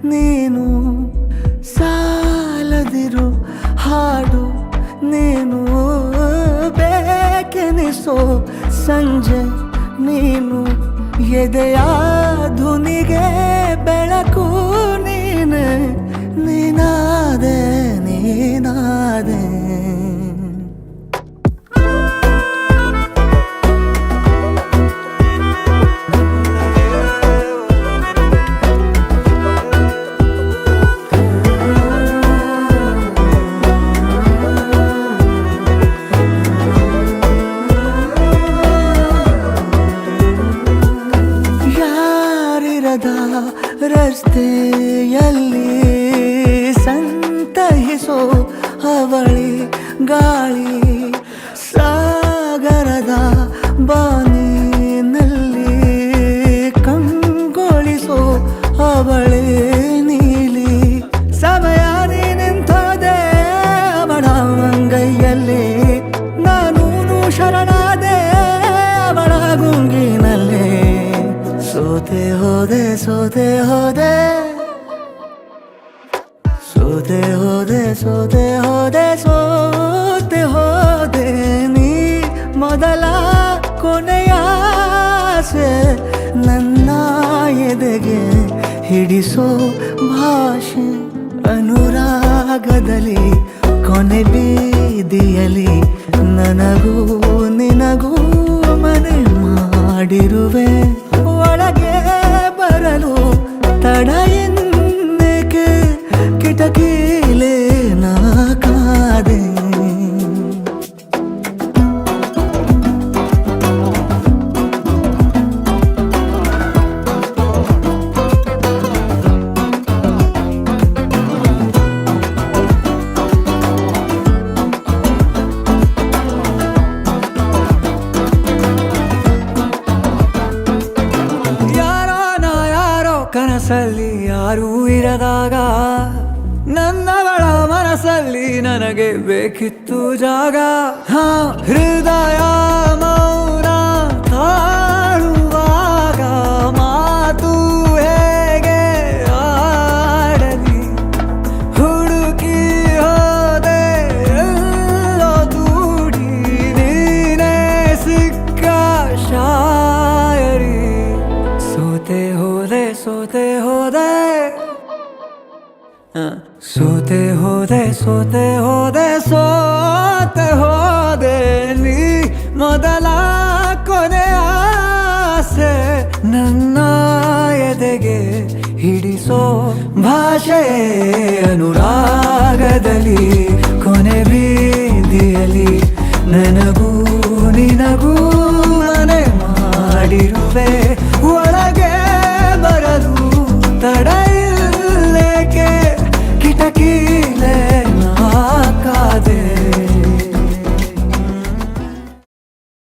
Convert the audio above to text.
ನೀನು ಸಾಲದಿರು ಹಾಡು ನೀನು ಬೇಕೆನಿಸೋ ಸಂಜೆ ನೀನು ಎದೆಯ ಧುನಿಗೆ ಬೆಳಕು ನೀನೆ ನೀನಾದೆ ನೀನಾದೆ ರಸ್ತೆಯಲ್ಲಿ ಸಂತಹಿಸೋ ಅವಳಿ ಗಾಳಿ ಸಾಗರದ ಬಾನಿನಲ್ಲಿ ಕಂಗೊಳಿಸೋ ಅವಳೆ ನೀಲಿ ಸಮಯ ನಿಂತೋದೆ ಅವಳ ಅಂಗೈಯಲ್ಲಿ ನಾನು ಶರಣಾದೆ ಅವಳ ಗುಂಗಿನಲ್ಲಿ ಸೋತೆ ಹೋದೆ ಸೋತೆ ಹೋದೆ ಸೋತೆ ಹೋದೆ ಸೋತೆ ಹೋದೆ ಸೋತೆ ಹೋದೆ ನೀ ಮೊದಲ ಕೊನೆಯ ಆಸೆ ನನ್ನ ಎದೆಗೆ ಹಿಡಿಸೋ ಭಾಷೆ ಅನುರಾಗದಲ್ಲಿ ಕೊನೆ ಬೀದಿಯಲ್ಲಿ ನನಗೂ ನಿನಗೂ ಮನೆ ಮಾಡಿರುವೆ ಒಳಗೆ ಬರಲು ತಡ ಎನ್ನಕ್ಕೆ ಕಿಟಕಿಲೇ ನಾ ಕಾದೆ ಕನಸಲ್ಲಿ ಯಾರೂ ಇರದಾಗ ನನ್ನವಳ ಮನಸ್ಸಲ್ಲಿ ನನಗೆ ಬೇಕಿತ್ತು ಜಾಗ ಹೃದಯ ಮೌನ ತಾಳುವಾಗ ಮಾತು ಹೇಗೆ ಆಡಲಿ ಹುಡುಕಿ ಹೋದೆ ಎಲ್ಲೋ ದೂಡಿ ನೀನೇ ಸಿಕ್ಕ ಶಾಯರಿ ಸೋತೆ ಹೋದೆ ಸೋತೆ ಹೋದೆ ಸೋತೆ ಹೋದೆ ಸೋತೆ ಹೋದೆ ಸೋತೆ ಹೋದೆ ನೀ ಮೊದಲ ಕೊನೆ ಆಸೆ ನನ್ನ ಎದೆಗೆ ಹಿಡಿಸೋ ಭಾಷೆ ಅನುರಾಗದಲ್ಲಿ ಕೊನೆ ಬೀದಿಯಲ್ಲಿ ನನಗೂ ನಿನಗೂ ಮನೆ ಮಾಡಿರುವೆ